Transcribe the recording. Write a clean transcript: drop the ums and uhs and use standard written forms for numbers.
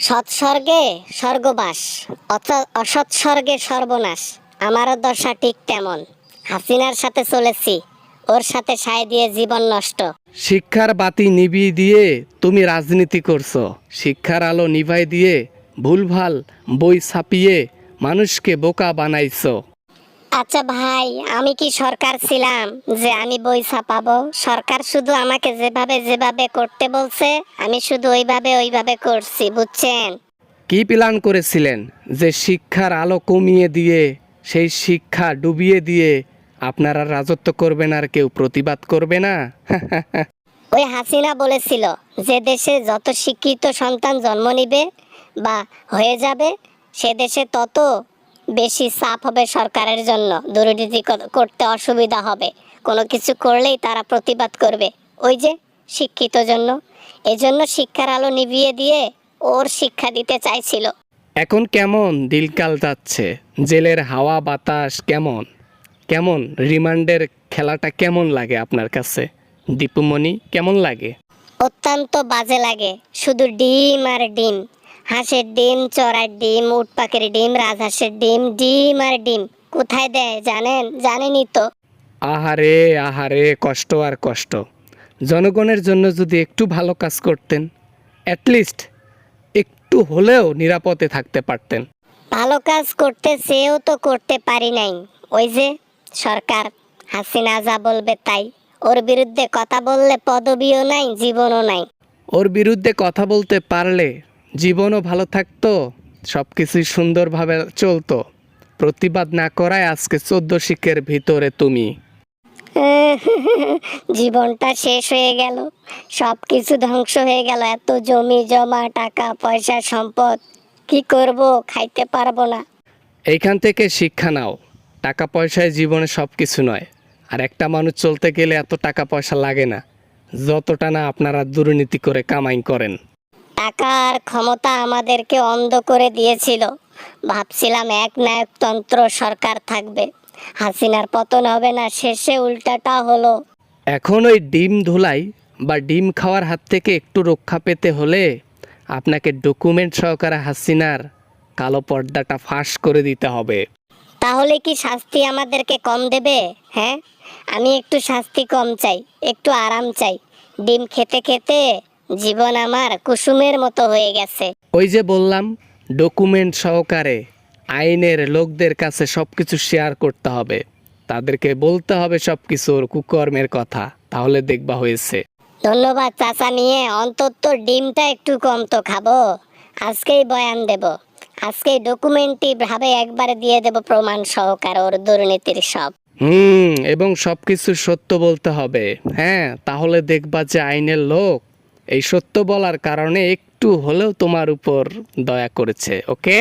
সৎস্বর্গে স্বর্গবাস, অসৎ স্বর্গে সর্বনাশ। আমারও দশা ঠিক তেমন। হাসিনার সাথে চলেছি, ওর সাথে সায় দিয়ে জীবন নষ্ট। শিক্ষার বাতি নিভিয়ে দিয়ে তুমি রাজনীতি করছো, শিক্ষার আলো নিভাই দিয়ে ভুলভাল বই ছাপিয়ে মানুষকে বোকা বানাইছো। আচ্ছা ভাই, আমি কি সরকার ছিলাম যে আমি বই ছাপাবো? সরকার শুধু আমাকে যেভাবে যেভাবে করতে বলছে আমি শুধু ওইভাবে করছি, বুঝছেন? কি প্ল্যান করেছিলেন যে শিক্ষার আলো কমিয়ে দিয়ে সেই শিক্ষা ডুবিয়ে দিয়ে আপনারা রাজত্ব করবেন আর কেউ প্রতিবাদ করবে না? ওই হাসিনা বলেছিল যে দেশে যত শিক্ষিত সন্তান জন্ম নিবে বা হয়ে যাবে সে দেশে তত বেশি চাপ হবে সরকারের জন্য, দুর্নীতি করতে অসুবিধা হবে, কোনো কিছু করলেই তারা প্রতিবাদ করবে। ওই যে শিক্ষিত জন্য, এজন্য শিক্ষার আলো নিভিয়ে দিয়ে ওর শিক্ষা দিতে চাইছিল। এখন কেমন দিনকাল যাচ্ছে? জেলের হাওয়া বাতাস কেমন কেমন রিমান্ডের খেলাটা কেমন লাগে আপনার কাছে? দীপুমণি, কেমন লাগে? অত্যন্ত বাজে লাগে, শুধু ডিম আর ডিম। হাঁসের ডিম, চড়ার ডিম, উট পাখির ডিম, রাজহাঁসের ডিম, ডিম আর ডিম। কোথায় দেয় জানেন? জানেনই তো। আহারে আহারে, কষ্ট আর কষ্ট। জনগণের জন্য যদি একটু ভালো কাজ করতেন, অ্যাটলিস্ট একটু হলেও নিরাপদে থাকতে পারতেন। ভালো কাজ করতে চেয়েও তো করতে পারি নাই। ওই যে সরকার, হাসিনা যা বলবে তাই। ওর বিরুদ্ধে কথা বললে পদবিও নাই, জীবনও নাই। ওর বিরুদ্ধে কথা বলতে পারলে জীবনও ভালো থাকতো, সব কিছুই সুন্দরভাবে চলতো। প্রতিবাদ না করায় আজকে 14 শিখের ভিতরে তুমি। জীবনটা শেষ হয়ে গেল, সব কিছু ধ্বংস হয়ে গেল। এত জমি জমা, টাকা পয়সা, সম্পদ, কি করব? খাইতে পারবো না। এইখান থেকে শিক্ষা নাও, টাকা পয়সায় জীবনে সব কিছু নয়। আর একটা মানুষ চলতে গেলে এত টাকা পয়সা লাগে না, যতটা না আপনারা দুর্নীতি করে কামাই করেন। টাকার ক্ষমতা আমাদেরকে অন্ধ করে দিয়েছিল। ভাবছিলাম এক নায়কতন্ত্র সরকার থাকবে, হাসিনার পতন হবে না, শেষে উল্টাটা হলো। এখন ওই ডিম ধুলাই বা ডিম খাওয়ার হাত থেকে একটু রক্ষা পেতে হলে আপনাকে ডকুমেন্ট সহকারে হাসিনার কালো পর্দাটা ফাঁস করে দিতে হবে। তাহলে কি শাস্তি আমাদেরকে কম দেবে? হ্যাঁ, আমি একটু শাস্তি কম চাই, একটু আরাম চাই। ডিম খেতে খেতে জীবন আমার কুসুমের মতো হয়ে গেছে। ওই যে বললাম, ডকুমেন্ট সহকারে আইনের লোকদের কাছে সব কিছু শেয়ার করতে হবে, তাদেরকে বলতে হবে সব কিছুর কুকর্মের কথা, তাহলে দেখবা হয়েছে। ধন্যবাদ চাচা, নিয়ে অন্তত ডিমটা একটু কম তো খাবো। আজকেই বয়ান দেব, আজকেই ডকুমেন্টই ভাবে একবারে দিয়ে দেব প্রমাণ সহকারে ওর দুর্নীতির সব। এবং সব কিছু সত্য বলতে হবে। হ্যাঁ, তাহলে দেখবা যে আইনের লোক এই সত্য বলার কারণে একটু হলেও তোমার উপর দয়া করেছে। ওকে।